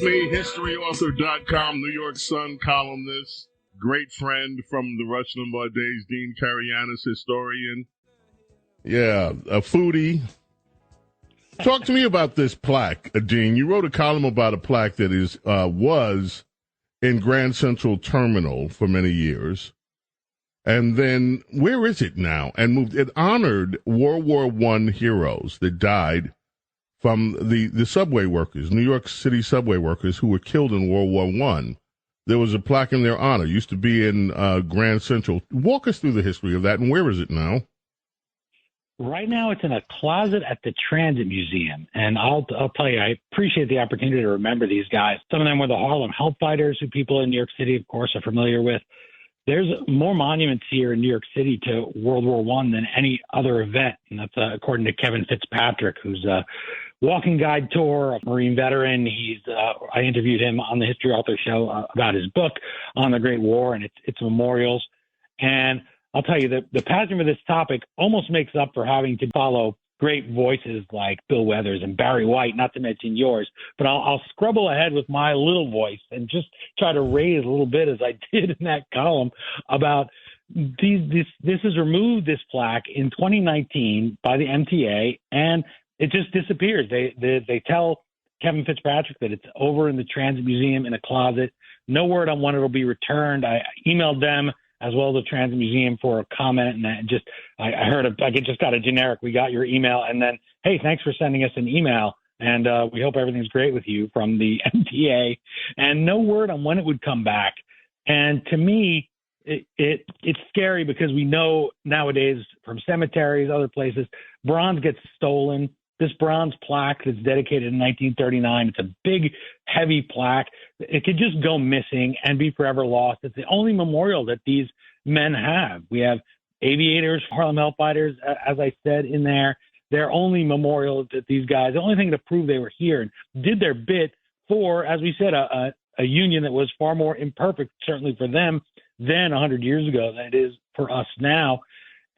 with me, historyauthor.com, New York Sun columnist, great friend from the Rush Limbaugh days, Dean Karayanis, historian. Yeah, a foodie. Talk to me about this plaque, Dean. You wrote a column about a plaque that was in Grand Central Terminal for many years. And then where is it now? And moved. It honored World War I heroes that died from the subway workers, New York City subway workers who were killed in World War I. There was a plaque in their honor. It used to be in Grand Central. Walk us through the history of that, and where is it now? Right now, it's in a closet at the Transit Museum. And I'll tell you, I appreciate the opportunity to remember these guys. Some of them were the Harlem Help Fighters, who people in New York City, of course, are familiar with. There's more monuments here in New York City to World War I than any other event. And that's according to Kevin Fitzpatrick, who's a walking guide tour, a Marine veteran. I interviewed him on the History Author Show about his book on the Great War and its memorials. And I'll tell you that the passion for this topic almost makes up for having to follow great voices like Bill Weathers and Barry White, not to mention yours. But I'll scrabble ahead with my little voice and just try to raise a little bit, as I did in that column, about this has removed this plaque in 2019 by the MTA, and it just disappears. They tell Kevin Fitzpatrick that it's over in the Transit Museum in a closet. No word on when it'll be returned. I emailed them as well as the Transit Museum for a comment, and I heard I just got a generic, we got your email, and then, hey, thanks for sending us an email, and we hope everything's great with you from the MTA, and no word on when it would come back. And to me, it's scary because we know nowadays from cemeteries, other places, bronze gets stolen. This bronze plaque that's dedicated in 1939, it's a big, heavy plaque. It could just go missing and be forever lost. It's the only memorial that these men have. We have aviators, Harlem Help Fighters, as I said in there. Their only memorial that these guys, the only thing to prove they were here and did their bit for, as we said, a union that was far more imperfect, certainly for them, then 100 years ago than it is for us now.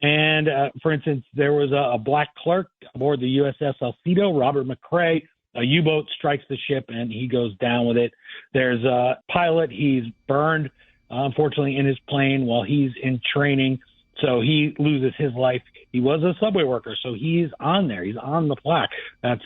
And, for instance, there was a black clerk aboard the USS Alcedo, Robert McCrae. A U-boat strikes the ship, and he goes down with it. There's a pilot. He's burned, unfortunately, in his plane while he's in training, so he loses his life. He was a subway worker, so he's on there. He's on the plaque. That's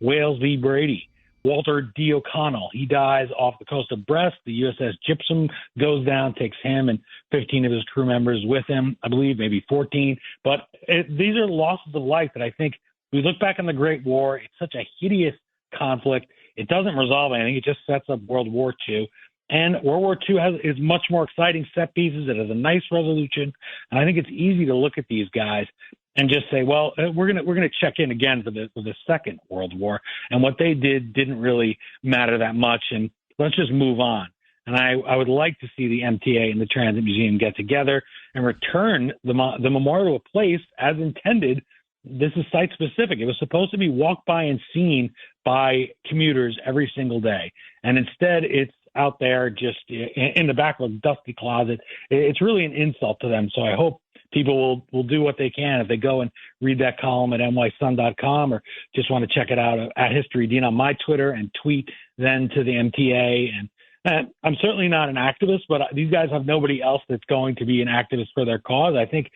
Wales v. Brady. Walter D. O'Connell, he dies off the coast of Brest. The USS Gypsum goes down, takes him and 15 of his crew members with him, I believe, maybe 14. But these are losses of life that I think we look back on the Great War. It's such a hideous conflict. It doesn't resolve anything. It just sets up World War II. And World War II is much more exciting set pieces. It has a nice resolution. And I think it's easy to look at these guys and just say, well, we're gonna check in again for the Second World War, and what they did didn't really matter that much, and let's just move on. And I would like to see the MTA and the Transit Museum get together and return the memorial to a place as intended. This is site specific. It was supposed to be walked by and seen by commuters every single day, and instead it's out there just in the back of a dusty closet. It's really an insult to them. So I hope people will do what they can if they go and read that column at nysun.com or just want to check it out at History Dean on my Twitter and tweet then to the MTA. And I'm certainly not an activist, but these guys have nobody else that's going to be an activist for their cause. I think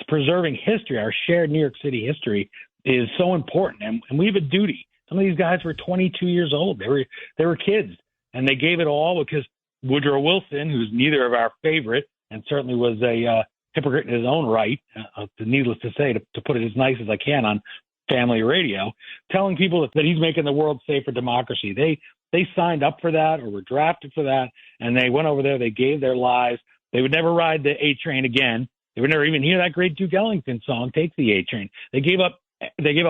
preserving history, our shared New York City history, is so important, and we have a duty. Some of these guys were 22 years old. They were kids, and they gave it all because Woodrow Wilson, who's neither of our favorite and certainly was a hypocrite in his own right, needless to say, to put it as nice as I can on family radio, telling people that he's making the world safe for democracy. They signed up for that or were drafted for that, and they went over there. They gave their lives. They would never ride the A train again. They would never even hear that great Duke Ellington song, Take the A Train. They gave up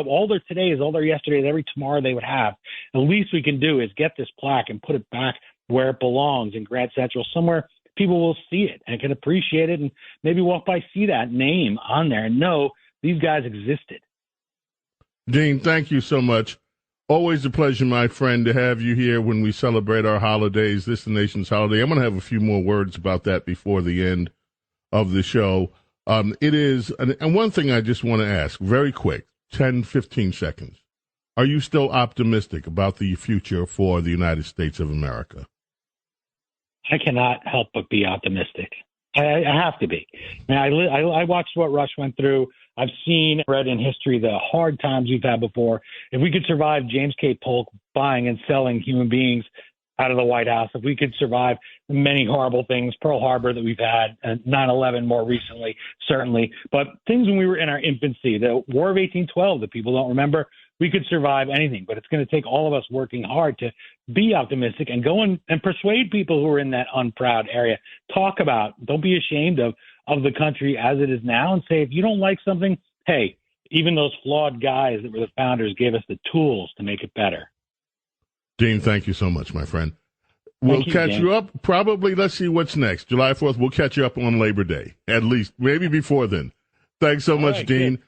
all their todays, all their yesterdays, every tomorrow they would have. The least we can do is get this plaque and put it back where it belongs in Grand Central, somewhere people will see it and can appreciate it and maybe walk by, see that name on there and know these guys existed. Dean, thank you so much. Always a pleasure, my friend, to have you here when we celebrate our holidays, this the nation's holiday. I'm going to have a few more words about that before the end of the show. It is, and one thing I just want to ask, very quick, 10, 15 seconds. Are you still optimistic about the future for the United States of America? I cannot help but be optimistic. I have to be. I watched what Rush went through. I've read in history the hard times we've had before. If we could survive James K. Polk buying and selling human beings out of the White House, if we could survive many horrible things, Pearl Harbor that we've had, 9/11 more recently, certainly, but things when we were in our infancy, the War of 1812 that people don't remember, we could survive anything. But it's going to take all of us working hard to be optimistic and go and persuade people who are in that unproud area. Don't be ashamed of the country as it is now, and say, if you don't like something, hey, even those flawed guys that were the founders gave us the tools to make it better. Dean, thank you so much, my friend. We'll catch you up. Probably, let's see what's next. July 4th, we'll catch you up on Labor Day, at least, maybe before then. Thanks so much, Dean. Good.